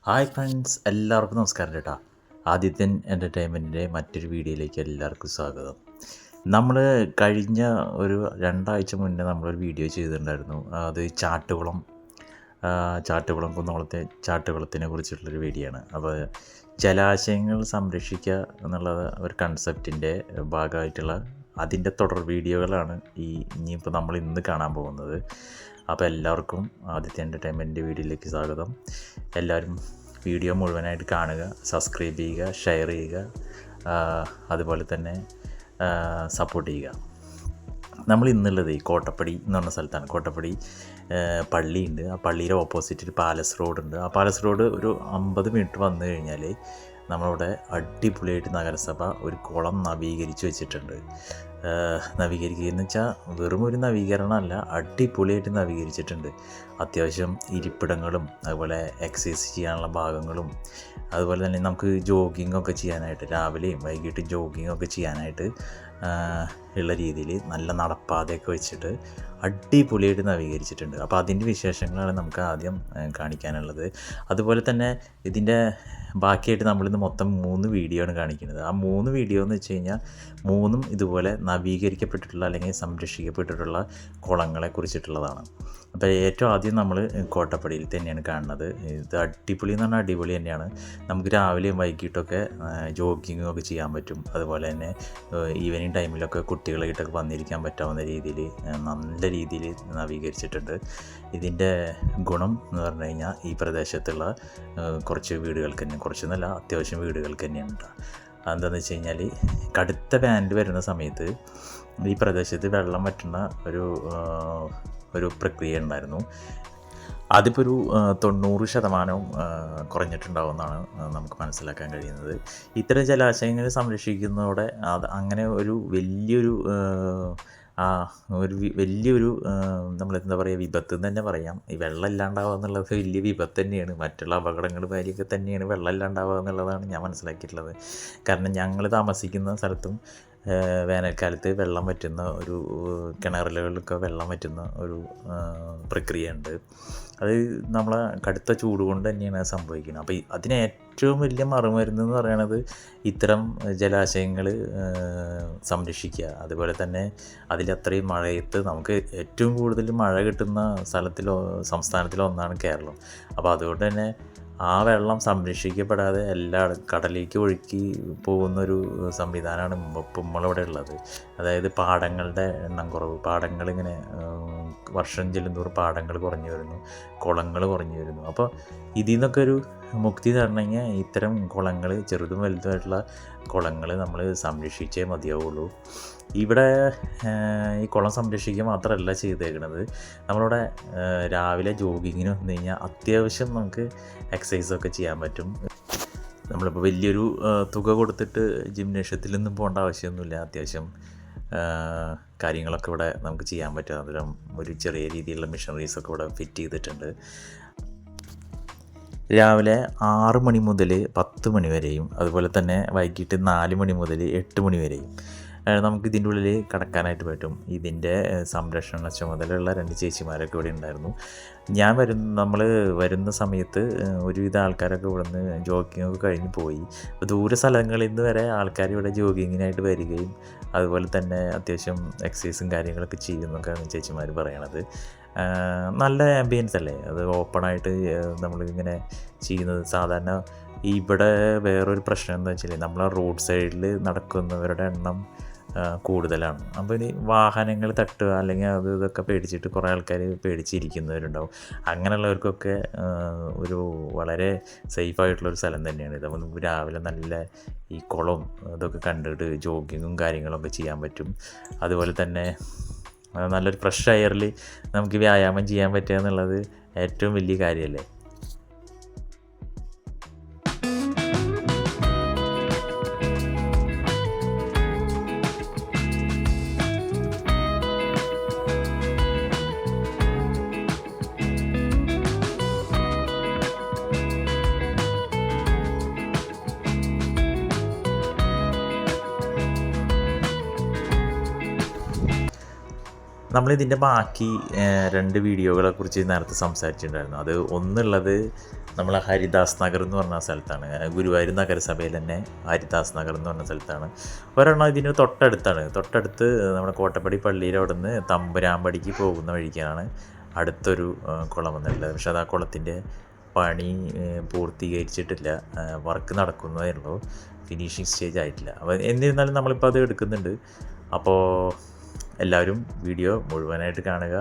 Hi friends, എല്ലാവർക്കും നമസ്കാരം ചേട്ടാ. ആദിത്യൻ എൻ്റർടൈൻമെൻറ്റിൻ്റെ മറ്റൊരു വീഡിയോയിലേക്ക് എല്ലാവർക്കും സ്വാഗതം. നമ്മൾ കഴിഞ്ഞ ഒരു 2 ആഴ്ച മുന്നേ നമ്മളൊരു വീഡിയോ ചെയ്തിട്ടുണ്ടായിരുന്നു. അത് ചാട്ടുകുളത്തിനെ കുറിച്ചിട്ടുള്ളൊരു വീഡിയോ ആണ്. അപ്പോൾ ജലാശയങ്ങൾ സംരക്ഷിക്കുക എന്നുള്ള ഒരു കൺസെപ്റ്റിൻ്റെ ഭാഗമായിട്ടുള്ള അതിൻ്റെ തുടർ വീഡിയോകളാണ് ഇനിയിപ്പോൾ നമ്മൾ ഇന്ന് കാണാൻ പോകുന്നത്. അപ്പോൾ എല്ലാവർക്കും ആദിത്യ എൻ്റർടൈൻമെൻറ്റ് വീഡിയോയിലേക്ക് സ്വാഗതം. എല്ലാവരും വീഡിയോ മുഴുവനായിട്ട് കാണുക, സബ്സ്ക്രൈബ് ചെയ്യുക, ഷെയർ ചെയ്യുക, അതുപോലെ തന്നെ സപ്പോർട്ട് ചെയ്യുക. നമ്മൾ ഇന്നുള്ളത് കോട്ടപ്പടി എന്ന് പറഞ്ഞ സ്ഥലത്താണ്. കോട്ടപ്പടി പള്ളിയുണ്ട്. ആ പള്ളിയുടെ ഓപ്പോസിറ്റ് പാലസ് റോഡുണ്ട്. ആ പാലസ് റോഡ് ഒരു 50 മിനിറ്റ് വന്നു കഴിഞ്ഞാൽ നമ്മളിവിടെ അടിപൊളിയായിട്ട് നഗരസഭ ഒരു കുളം നവീകരിച്ച് വെച്ചിട്ടുണ്ട്. നവീകരിക്കുക എന്ന് വെച്ചാൽ വെറും ഒരു നവീകരണമല്ല, അടിപൊളിയായിട്ട് നവീകരിച്ചിട്ടുണ്ട്. അത്യാവശ്യം ഇരിപ്പിടങ്ങളും അതുപോലെ എക്സസൈസ് ചെയ്യാനുള്ള ഭാഗങ്ങളും അതുപോലെ തന്നെ നമുക്ക് ജോഗിങ്ങൊക്കെ ചെയ്യാനായിട്ട് രാവിലെയും വൈകിട്ടും ജോഗിങ്ങൊക്കെ ചെയ്യാനായിട്ട് ഉള്ള രീതിയിൽ നല്ല നടപ്പാതയൊക്കെ വെച്ചിട്ട് അടിപൊളിയായിട്ട് നവീകരിച്ചിട്ടുണ്ട്. അപ്പോൾ അതിൻ്റെ വിശേഷങ്ങളാണ് നമുക്ക് ആദ്യം കാണിക്കാനുള്ളത്. അതുപോലെ തന്നെ ഇതിൻ്റെ ബാക്കിയായിട്ട് നമ്മളിന്ന് മൊത്തം 3 വീഡിയോ ആണ് കാണിക്കുന്നത്. ആ 3 വീഡിയോ എന്ന് വെച്ച് കഴിഞ്ഞാൽ 3ഉം ഇതുപോലെ നവീകരിക്കപ്പെട്ടിട്ടുള്ള അല്ലെങ്കിൽ സംരക്ഷിക്കപ്പെട്ടിട്ടുള്ള കുളങ്ങളെ കുറിച്ചിട്ടുള്ളതാണ്. അപ്പോൾ ഏറ്റവും ആദ്യം നമ്മൾ കോട്ടപ്പടിയിൽ തന്നെയാണ് കാണുന്നത്. ഇത് അടിപൊളി എന്ന് പറഞ്ഞാൽ അടിപൊളി തന്നെയാണ്. നമുക്ക് രാവിലെയും വൈകിട്ടൊക്കെ ജോഗിങ്ങൊക്കെ ചെയ്യാൻ പറ്റും. അതുപോലെ തന്നെ ഈവനിങ് ടൈമിലൊക്കെ കുട്ടികളായിട്ടൊക്കെ വന്നിരിക്കാൻ പറ്റാവുന്ന രീതിയിൽ നല്ല രീതിയിൽ നവീകരിച്ചിട്ടുണ്ട്. ഇതിൻ്റെ ഗുണം എന്ന് പറഞ്ഞു കഴിഞ്ഞാൽ ഈ പ്രദേശത്തുള്ള കുറച്ച് വീടുകൾക്ക് തന്നെ, കുറച്ചൊന്നുമല്ല അത്യാവശ്യം വീടുകൾക്ക് തന്നെയാണ് കേട്ടോ. അതെന്താണെന്ന് വെച്ച് കഴിഞ്ഞാൽ കടുത്ത വേനൽ വരുന്ന സമയത്ത് ഈ പ്രദേശത്ത് വെള്ളം വറ്റുന്ന ഒരു പ്രക്രിയ ഉണ്ടായിരുന്നു. അതിപ്പോൾ ഒരു 90% കുറഞ്ഞിട്ടുണ്ടാവുമെന്നാണ് നമുക്ക് മനസ്സിലാക്കാൻ കഴിയുന്നത്. ഇത്തരം ജലാശയങ്ങൾ സംരക്ഷിക്കുന്നതോടെ അങ്ങനെ ഒരു വലിയൊരു നമ്മളെന്താ പറയുക, വിപത്ത് എന്ന് തന്നെ പറയാം. ഈ വെള്ളം ഇല്ലാണ്ടാവുക എന്നുള്ളത് വലിയ വിപത്ത് തന്നെയാണ്. മറ്റുള്ള അപകടങ്ങൾ കാര്യമൊക്കെ തന്നെയാണ് വെള്ളം ഇല്ലാണ്ടാവുക എന്നുള്ളതാണ് ഞാൻ മനസ്സിലാക്കിയിട്ടുള്ളത്. കാരണം ഞങ്ങൾ താമസിക്കുന്ന സ്ഥലത്തും വേനൽക്കാലത്ത് വെള്ളം വറ്റുന്ന ഒരു കിണറുകളിലൊക്കെ വെള്ളം വറ്റുന്ന ഒരു പ്രക്രിയ ഉണ്ട്. അത് നമ്മളെ കടുത്ത ചൂട് കൊണ്ട് തന്നെയാണ് സംഭവിക്കുന്നത്. അപ്പോൾ അതിന് ഏറ്റവും വലിയ മറുമരുന്ന് എന്ന് പറയുന്നത് ഇത്തരം ജലാശയങ്ങൾ സംരക്ഷിക്കുക. അതുപോലെ തന്നെ അതിലത്രയും മഴയത്ത് നമുക്ക് ഏറ്റവും കൂടുതൽ മഴ കിട്ടുന്ന സംസ്ഥാനത്തിലോ ഒന്നാണ് കേരളം. അപ്പോൾ അതുകൊണ്ട് തന്നെ ആ വെള്ളം സംരക്ഷിക്കപ്പെടാതെ കടലിലേക്ക് ഒഴുക്കി പോകുന്നൊരു സംവിധാനമാണ് ഇപ്പം നമ്മളിവിടെ ഉള്ളത്. അതായത് പാടങ്ങളുടെ എണ്ണം കുറവ്, പാടങ്ങളിങ്ങനെ വർഷം ചെല്ലുന്തോറും പാടങ്ങൾ കുറഞ്ഞു വരുന്നു, കുളങ്ങൾ കുറഞ്ഞു വരുന്നു. അപ്പോൾ ഇതിൽ നിന്നൊക്കെ ഒരു മുക്തി തരണമെങ്കിൽ ഇത്തരം കുളങ്ങൾ, ചെറുതും വലുതുമായിട്ടുള്ള കുളങ്ങൾ നമ്മൾ സംരക്ഷിച്ചേ മതിയാവുള്ളൂ. ഇവിടെ ഈ കുളം സംരക്ഷിക്കുക മാത്രമല്ല ചെയ്തേക്കുന്നത്. നമ്മളിവിടെ രാവിലെ ജോഗിങ്ങിന് വന്നു കഴിഞ്ഞാൽ അത്യാവശ്യം നമുക്ക് എക്സസൈസൊക്കെ ചെയ്യാൻ പറ്റും. നമ്മളിപ്പോൾ വലിയൊരു തുക കൊടുത്തിട്ട് ജിംനേഷ്യത്തിലൊന്നും പോകേണ്ട ആവശ്യമൊന്നുമില്ല. അത്യാവശ്യം കാര്യങ്ങളൊക്കെ ഇവിടെ നമുക്ക് ചെയ്യാൻ പറ്റും. അതിലും ഒരു ചെറിയ രീതിയിലുള്ള മെഷീനറീസൊക്കെ ഇവിടെ ഫിറ്റ് ചെയ്തിട്ടുണ്ട്. രാവിലെ 6 മണി മുതൽ 10 മണി വരെയും അതുപോലെ തന്നെ വൈകിട്ട് 4 മണി മുതൽ 8 മണി വരെയും നമുക്ക് ഇതിൻ്റെ ഉള്ളിൽ കടക്കാനായിട്ട് പറ്റും. ഇതിൻ്റെ സംരക്ഷണ ചുമതലയുള്ള 2 ചേച്ചിമാരൊക്കെ ഇവിടെ ഉണ്ടായിരുന്നു. നമ്മൾ വരുന്ന സമയത്ത് ഒരുവിധ ആൾക്കാരൊക്കെ ഇവിടെ നിന്ന് ജോഗിങ്ങൊക്കെ കഴിഞ്ഞ് പോയി. ദൂര സ്ഥലങ്ങളിൽ നിന്ന് വരെ ആൾക്കാർ ഇവിടെ ജോഗിങ്ങിനായിട്ട് വരികയും അതുപോലെ തന്നെ അത്യാവശ്യം എക്സസൈസും കാര്യങ്ങളൊക്കെ ചെയ്യുന്നൊക്കെയാണ് ചേച്ചിമാർ പറയണത്. നല്ല ആംബിയൻസ് അല്ലേ അത്, ഓപ്പണായിട്ട് നമ്മളിങ്ങനെ ചെയ്യുന്നത്. സാധാരണ ഇവിടെ വേറൊരു പ്രശ്നം എന്താ വെച്ചാൽ നമ്മളെ റോഡ് സൈഡിൽ നടക്കുന്നവരുടെ എണ്ണം കൂടുതലാണ്. അപ്പോൾ ഇനി വാഹനങ്ങൾ തട്ടുക അല്ലെങ്കിൽ ഇതൊക്കെ പേടിച്ചിട്ട് കുറേ ആൾക്കാർ പേടിച്ചിരിക്കുന്നവരുണ്ടാവും. അങ്ങനെയുള്ളവർക്കൊക്കെ ഒരു വളരെ സേഫായിട്ടുള്ളൊരു സ്ഥലം തന്നെയാണ് ഇത്. അപ്പോൾ നമുക്ക് രാവിലെ നല്ല ഈ കുളവും ഇതൊക്കെ കണ്ടിട്ട് ജോഗിങ്ങും കാര്യങ്ങളൊക്കെ ചെയ്യാൻ പറ്റും. അതുപോലെ തന്നെ നല്ലൊരു ഫ്രഷ് എയറിൽ നമുക്ക് വ്യായാമം ചെയ്യാൻ പറ്റുക എന്നുള്ളത് ഏറ്റവും വലിയ കാര്യമല്ലേ. നമ്മളിതിൻ്റെ ബാക്കി 2 വീഡിയോകളെ കുറിച്ച് നേരത്തെ സംസാരിച്ചിട്ടുണ്ടായിരുന്നു. അത് ഒന്നുള്ളത് നമ്മളെ ഹരിദാസ് നഗർ എന്ന് പറഞ്ഞ സ്ഥലത്താണ്, ഗുരുവായൂർ നഗരസഭയിൽ തന്നെ ഹരിദാസ് നഗർ എന്ന് പറഞ്ഞ സ്ഥലത്താണ്. ഒരെണ്ണം ഇതിന് തൊട്ടടുത്താണ്. തൊട്ടടുത്ത് നമ്മുടെ കോട്ടപ്പടി പള്ളിയുടെ അവിടെ നിന്ന് തമ്പുരാമ്പടിക്ക് പോകുന്ന വഴിക്കാണ് അടുത്തൊരു കുളം വന്നിട്ടുള്ളത്. പക്ഷേ അത് ആ കുളത്തിൻ്റെ പണി പൂർത്തീകരിച്ചിട്ടില്ല, വർക്ക് നടക്കുന്നതേ ഉള്ളൂ, ഫിനിഷിങ് സ്റ്റേജ് ആയിട്ടില്ല. അപ്പോൾ എന്നിരുന്നാലും നമ്മളിപ്പോൾ അത് എടുക്കുന്നുണ്ട്. അപ്പോൾ എല്ലാവരും വീഡിയോ മുഴുവനായിട്ട് കാണുക,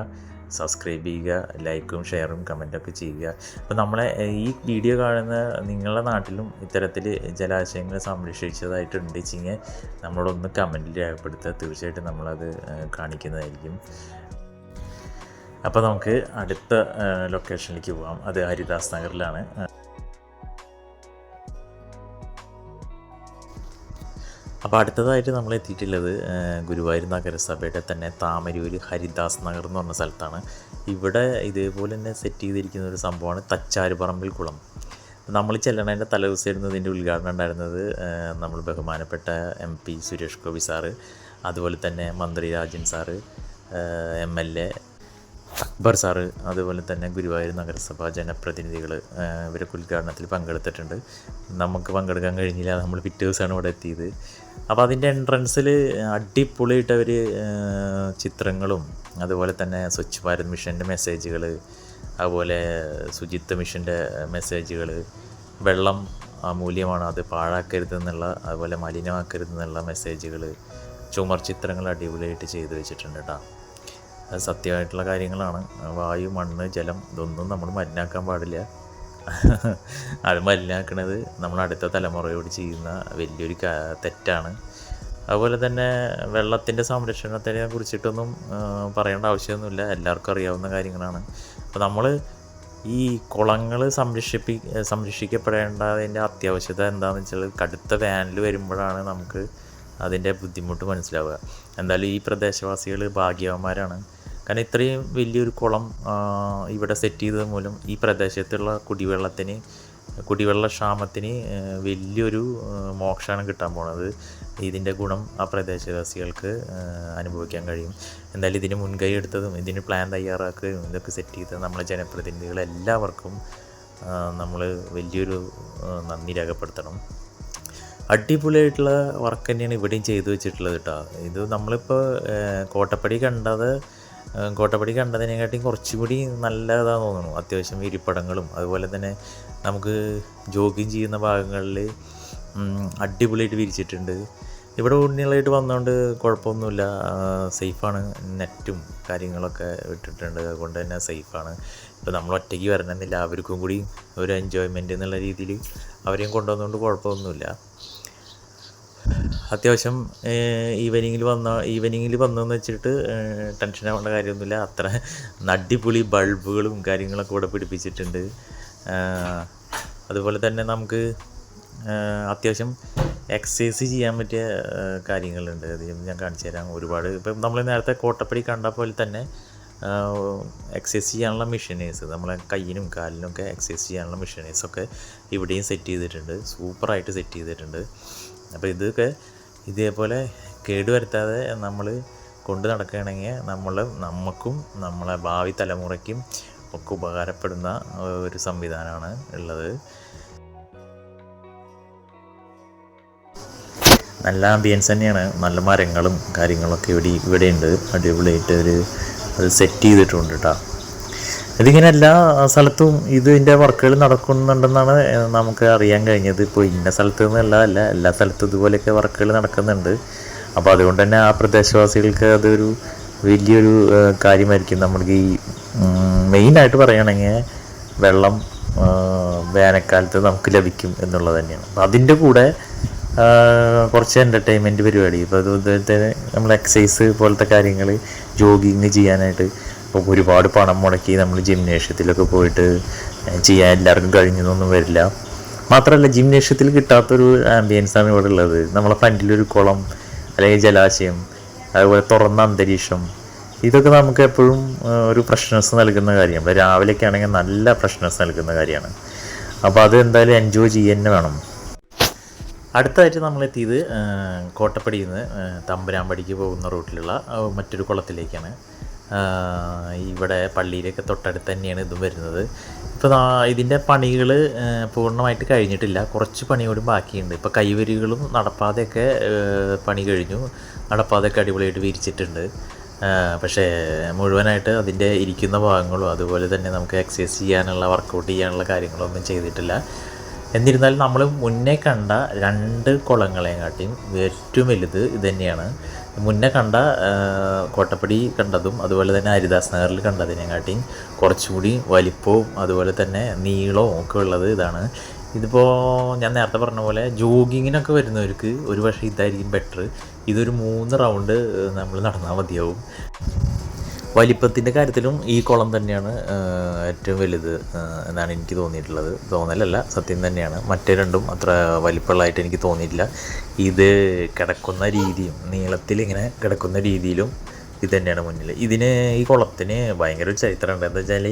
സബ്സ്ക്രൈബ് ചെയ്യുക, ലൈക്കും ഷെയറും കമൻറ്റൊക്കെ ചെയ്യുക. അപ്പോൾ നമ്മളെ ഈ വീഡിയോ കാണുന്ന നിങ്ങളുടെ നാട്ടിലും ഇത്തരത്തിൽ ജലാശയങ്ങൾ സംരക്ഷിച്ചതായിട്ടുണ്ട് വെച്ചെങ്കിൽ നമ്മളോടൊന്ന് കമൻറ്റിൽ രേഖപ്പെടുത്തുക. തീർച്ചയായിട്ടും നമ്മളത് കാണിക്കുന്നതായിരിക്കും. അപ്പോൾ നമുക്ക് അടുത്ത ലൊക്കേഷനിലേക്ക് പോകാം. അത് ഹരിദാസ് നഗറിലാണ്. അപ്പോൾ അടുത്തതായിട്ട് നമ്മൾ എത്തിയിട്ടുള്ളത് ഗുരുവായൂർ നഗരസഭയുടെ തന്നെ താമരൂർ ഹരിദാസ് നഗർ എന്ന് പറഞ്ഞ സ്ഥലത്താണ്. ഇവിടെ ഇതേപോലെ തന്നെ സെറ്റ് ചെയ്തിരിക്കുന്ന ഒരു സംഭവമാണ് തച്ചാരുപറമ്പിൽ കുളം. നമ്മൾ ചെല്ലണതിൻ്റെ തലേദിവസമായിരുന്നു ഇതിൻ്റെ ഉദ്ഘാടനം ഉണ്ടായിരുന്നത്. നമ്മൾ ബഹുമാനപ്പെട്ട MP സുരേഷ് ഗോപി സാറ്, അതുപോലെ തന്നെ മന്ത്രി Rajan sir, MLA Akbar sir, അതുപോലെ തന്നെ ഗുരുവായൂർ നഗരസഭ ജനപ്രതിനിധികൾ ഇവരൊക്കെ ഉദ്ഘാടനത്തിൽ പങ്കെടുത്തിട്ടുണ്ട്. നമുക്ക് പങ്കെടുക്കാൻ കഴിഞ്ഞില്ല, നമ്മൾ പിറ്റേ ദിവസമാണ് ഇവിടെ എത്തിയത്. അപ്പോൾ അതിൻ്റെ എൻട്രൻസിൽ അടിപൊളിയായിട്ട് അവർ ചിത്രങ്ങളും അതുപോലെ തന്നെ സ്വച്ഛ് ഭാരത് മിഷൻ്റെ മെസ്സേജുകൾ, അതുപോലെ ശുചിത്വ മിഷൻ്റെ മെസ്സേജുകൾ, വെള്ളം അമൂല്യമാണ്, അത് പാഴാക്കരുതെന്നുള്ള, അതുപോലെ മലിനമാക്കരുതെന്നുള്ള മെസ്സേജുകൾ, ചുമർ ചിത്രങ്ങൾ അടിപൊളിയായിട്ട് ചെയ്തു വെച്ചിട്ടുണ്ട് കേട്ടോ. അത് സത്യമായിട്ടുള്ള കാര്യങ്ങളാണ്. വായു, മണ്ണ്, ജലം ഇതൊന്നും നമ്മൾ മലിനാക്കാൻ പാടില്ല. അത് മലിനാക്കുന്നത് നമ്മൾ അടുത്ത തലമുറയോട് ചെയ്യുന്ന വലിയൊരു തെറ്റാണ്. അതുപോലെ തന്നെ വെള്ളത്തിൻ്റെ സംരക്ഷണത്തെ കുറിച്ചിട്ടൊന്നും പറയേണ്ട ആവശ്യമൊന്നുമില്ല, എല്ലാവർക്കും അറിയാവുന്ന കാര്യങ്ങളാണ്. അപ്പോൾ നമ്മൾ ഈ കുളങ്ങൾ സംരക്ഷിക്കപ്പെടേണ്ടതിൻ്റെ അത്യാവശ്യത എന്താണെന്ന് വെച്ചാൽ കടുത്ത വേനൽ വരുമ്പോഴാണ് നമുക്ക് അതിൻ്റെ ബുദ്ധിമുട്ട് മനസ്സിലാവുക. എന്തായാലും ഈ പ്രദേശവാസികൾ ഭാഗ്യവാന്മാരാണ്. കാരണം ഇത്രയും വലിയൊരു കുളം ഇവിടെ സെറ്റ് ചെയ്തത് മൂലം ഈ പ്രദേശത്തുള്ള കുടിവെള്ള ക്ഷാമത്തിന് വലിയൊരു മോക്ഷമാണ് കിട്ടാൻ പോണത്. ഇതിൻ്റെ ഗുണം ആ പ്രദേശവാസികൾക്ക് അനുഭവിക്കാൻ കഴിയും. എന്തായാലും ഇതിന് മുൻകൈ എടുത്തതും ഇതിന് പ്ലാൻ തയ്യാറാക്കുകയും ഇതൊക്കെ സെറ്റ് ചെയ്തത് നമ്മളെ ജനപ്രതിനിധികൾ എല്ലാവർക്കും നമ്മൾ വലിയൊരു നന്ദി രേഖപ്പെടുത്തണം. അടിപൊളിയായിട്ടുള്ള വർക്ക് തന്നെയാണ് ഇവിടെയും ചെയ്തു വെച്ചിട്ടുള്ളത് കേട്ടോ. ഇത് നമ്മളിപ്പോൾ കോട്ടപ്പടി കണ്ടതിനെക്കാട്ടിയും കുറച്ചുകൂടി നല്ലതാണെന്ന് തോന്നുന്നു. അത്യാവശ്യം ഇരിപ്പിടങ്ങളും അതുപോലെ തന്നെ നമുക്ക് ജോഗിങ് ചെയ്യുന്ന ഭാഗങ്ങളിൽ അടിപൊളിയായിട്ട് വിരിച്ചിട്ടുണ്ട്. ഇവിടെ ഉണ്ണികളായിട്ട് വന്നുകൊണ്ട് കുഴപ്പമൊന്നുമില്ല, സേഫാണ്. നെറ്റും കാര്യങ്ങളൊക്കെ ഇട്ടിട്ടുണ്ട്, അതുകൊണ്ട് തന്നെ സേഫാണ്. ഇപ്പോൾ നമ്മൾ ഒറ്റയ്ക്ക് വരണമെന്നില്ല, അവർക്കും കൂടി ഒരു എൻജോയ്മെൻറ്റ് എന്നുള്ള രീതിയിൽ അവരെയും കൊണ്ടുവന്നുകൊണ്ട് കുഴപ്പമൊന്നുമില്ല. അത്യാവശ്യം ഈവനിങ്ങിൽ വന്നതെന്ന് വെച്ചിട്ട് ടെൻഷൻ ആവേണ്ട കാര്യമൊന്നുമില്ല. അത്ര അടിപൊളി ബൾബുകളും കാര്യങ്ങളൊക്കെ ഇവിടെ പിടിപ്പിച്ചിട്ടുണ്ട്. അതുപോലെ തന്നെ നമുക്ക് അത്യാവശ്യം എക്സസൈസ് ചെയ്യാൻ പറ്റിയ കാര്യങ്ങളുണ്ട്. അത് ഞാൻ കാണിച്ചു തരാം. ഒരുപാട് ഇപ്പം നമ്മൾ നേരത്തെ കോട്ടപ്പടി കണ്ട പോലെ തന്നെ എക്സസൈസ് ചെയ്യാനുള്ള മെഷീനേഴ്സ്, നമ്മളെ കയ്യിനും കാലിനുമൊക്കെ എക്സസൈസ് ചെയ്യാനുള്ള മെഷീനേഴ്സൊക്കെ ഇവിടെയും സെറ്റ് ചെയ്തിട്ടുണ്ട്. സൂപ്പറായിട്ട് സെറ്റ് ചെയ്തിട്ടുണ്ട്. അപ്പോൾ ഇതൊക്കെ ഇതേപോലെ കേടുവരുത്താതെ നമ്മൾ കൊണ്ട് നടക്കുകയാണെങ്കിൽ നമുക്കും നമ്മളെ ഭാവി തലമുറയ്ക്കും ഒക്കെ ഉപകാരപ്പെടുന്ന ഒരു സംവിധാനമാണ് ഉള്ളത്. നല്ല ആംബിയൻസ് തന്നെയാണ്, നല്ല മരങ്ങളും കാര്യങ്ങളൊക്കെ ഇവിടെയുണ്ട്. അടിപൊളിയായിട്ട് അത് സെറ്റ് ചെയ്തിട്ടുണ്ട് കേട്ടോ. ഇതിങ്ങനെ എല്ലാ സ്ഥലത്തും ഇതിൻ്റെ വർക്കുകൾ നടക്കുന്നുണ്ടെന്നാണ് നമുക്ക് അറിയാൻ കഴിഞ്ഞത്. ഇപ്പോൾ ഇന്ന സ്ഥലത്ത് നിന്നല്ല, എല്ലാ സ്ഥലത്തും ഇതുപോലെയൊക്കെ വർക്കുകൾ നടക്കുന്നുണ്ട്. അപ്പോൾ അതുകൊണ്ട് തന്നെ ആ പ്രദേശവാസികൾക്ക് അതൊരു വലിയൊരു കാര്യമായിരിക്കും. നമുക്ക് ഈ മെയിനായിട്ട് പറയുകയാണെങ്കിൽ വെള്ളം വേനൽക്കാലത്ത് നമുക്ക് ലഭിക്കും എന്നുള്ളത് തന്നെയാണ്. അപ്പോൾ അതിൻ്റെ കൂടെ കുറച്ച് എൻ്റർടൈൻമെൻറ്റ് പരിപാടി, ഇപ്പോൾ അതുപോലത്തെ നമ്മൾ എക്സസൈസ് പോലത്തെ കാര്യങ്ങൾ, ജോഗിങ് ചെയ്യാനായിട്ട് ഇപ്പോൾ ഒരുപാട് പണം മുടക്കി നമ്മൾ ജിംനേഷ്യത്തിലൊക്കെ പോയിട്ട് ചെയ്യാൻ എല്ലാവർക്കും കഴിഞ്ഞതൊന്നും വരില്ല. മാത്രമല്ല ജിംനേഷ്യത്തിൽ കിട്ടാത്തൊരു ആംബിയൻസാണ് ഇവിടെ ഉള്ളത്. നമ്മളെ ഫ്രണ്ടിലൊരു കുളം അല്ലെങ്കിൽ ജലാശയം, അതുപോലെ തുറന്ന അന്തരീക്ഷം, ഇതൊക്കെ നമുക്ക് എപ്പോഴും ഒരു ഫ്രഷ്നെസ് നൽകുന്ന കാര്യമാണ്. രാവിലെയൊക്കെ ആണെങ്കിൽ നല്ല ഫ്രഷ്നെസ് നൽകുന്ന കാര്യമാണ്. അപ്പോൾ അത് എന്തായാലും എൻജോയ് ചെയ്യാൻ തന്നെ വേണം. അടുത്തതായിട്ട് നമ്മളെത്തിയത് കോട്ടപ്പടിയിൽ നിന്ന് തമ്പുരാമ്പടിക്ക് പോകുന്ന റൂട്ടിലുള്ള മറ്റൊരു കുളത്തിലേക്കാണ്. ഇവിടെ പള്ളിയിലൊക്കെ തൊട്ടടുത്ത് തന്നെയാണ് ഇതും വരുന്നത്. ഇപ്പോൾ ഇതിൻ്റെ പണികൾ പൂർണ്ണമായിട്ട് കഴിഞ്ഞിട്ടില്ല, കുറച്ച് പണി കൂടി ബാക്കിയുണ്ട്. ഇപ്പോൾ കൈവരികളും നടപ്പാതയൊക്കെ പണി കഴിഞ്ഞു, നടപ്പാതയൊക്കെ അടിപൊളിയായിട്ട് വിരിച്ചിട്ടുണ്ട്. പക്ഷേ മുഴുവനായിട്ട് അതിൻ്റെ ഇരിക്കുന്ന ഭാഗങ്ങളും അതുപോലെ തന്നെ നമുക്ക് എക്സസൈസ് ചെയ്യാനുള്ള വർക്കൗട്ട് ചെയ്യാനുള്ള കാര്യങ്ങളൊന്നും ചെയ്തിട്ടില്ല. എന്നിരുന്നാലും നമ്മൾ മുന്നേ കണ്ട 2 കുളങ്ങളെക്കാട്ടിയും ഏറ്റവും വലുത് ഇത് തന്നെയാണ്. മുന്നേ കണ്ട കോട്ടപ്പടി കണ്ടതും അതുപോലെ തന്നെ ഹരിദാസ് നഗറിൽ കണ്ടതിനെക്കാട്ടിയും കുറച്ചുകൂടി വലിപ്പവും അതുപോലെ തന്നെ നീളവും ഒക്കെ ഉള്ളത് ഇതാണ്. ഇതിപ്പോൾ ഞാൻ നേരത്തെ പറഞ്ഞ പോലെ ജോഗിങ്ങിനൊക്കെ വരുന്നവർക്ക് ഒരു പക്ഷേ ഇതായിരിക്കും ബെറ്റർ. ഇതൊരു 3 റൗണ്ട് നമ്മൾ നടന്നാൽ മതിയാവും. വലിപ്പത്തിൻ്റെ കാര്യത്തിലും ഈ കുളം തന്നെയാണ് ഏറ്റവും വലുത് എന്നാണ് എനിക്ക് തോന്നിയിട്ടുള്ളത്. തോന്നലല്ല, സത്യം തന്നെയാണ്. മറ്റേ രണ്ടും അത്ര വലിപ്പമുള്ളതായിട്ട് എനിക്ക് തോന്നിയിട്ടില്ല. ഇത് കിടക്കുന്ന രീതിയും നീളത്തിൽ കിടക്കുന്ന രീതിയിലും ഇത് തന്നെയാണ് മുന്നിൽ. ഈ കുളത്തിന് ഭയങ്കര ഒരു ചരിത്രമുണ്ട്. എന്താ വെച്ചാൽ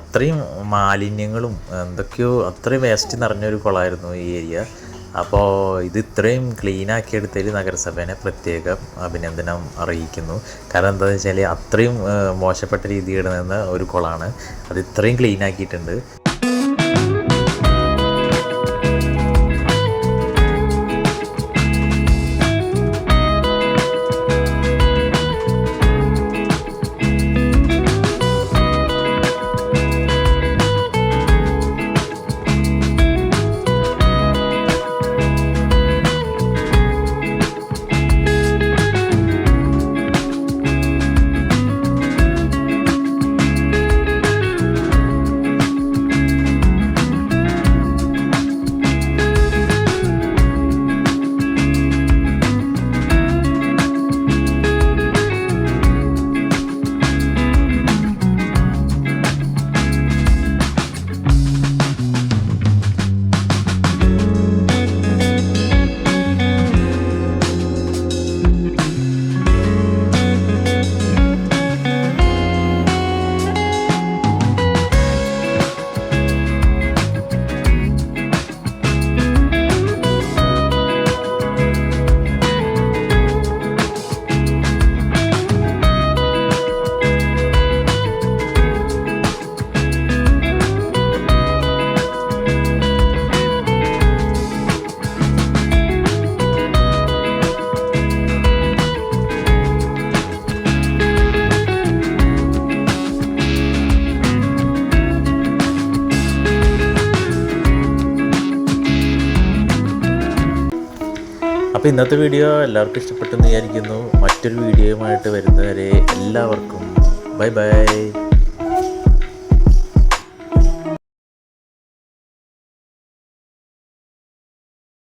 അത്രയും മാലിന്യങ്ങളും എന്തൊക്കെയോ അത്രയും വേസ്റ്റ് നിറഞ്ഞൊരു കുളമായിരുന്നു ഈ ഏരിയ. അപ്പോൾ ഇത് ഇത്രയും ക്ലീനാക്കിയെടുത്തതിൽ നഗരസഭേനെ പ്രത്യേകം അഭിനന്ദനം അറിയിക്കുന്നു. കാരണം എന്താണെന്ന് വെച്ചാൽ അത്രയും മോശപ്പെട്ട രീതിയിൽ നിന്ന ഒരു കുളമാണ്, അത് ഇത്രയും ക്ലീനാക്കിയിട്ടുണ്ട്. അപ്പോൾ ഇന്നത്തെ വീഡിയോ എല്ലാവർക്കും ഇഷ്ടപ്പെട്ടെന്ന് വിചാരിക്കുന്നു. മറ്റൊരു വീഡിയോയുമായിട്ട് വരുന്നവരെ എല്ലാവർക്കും ബൈ ബൈ.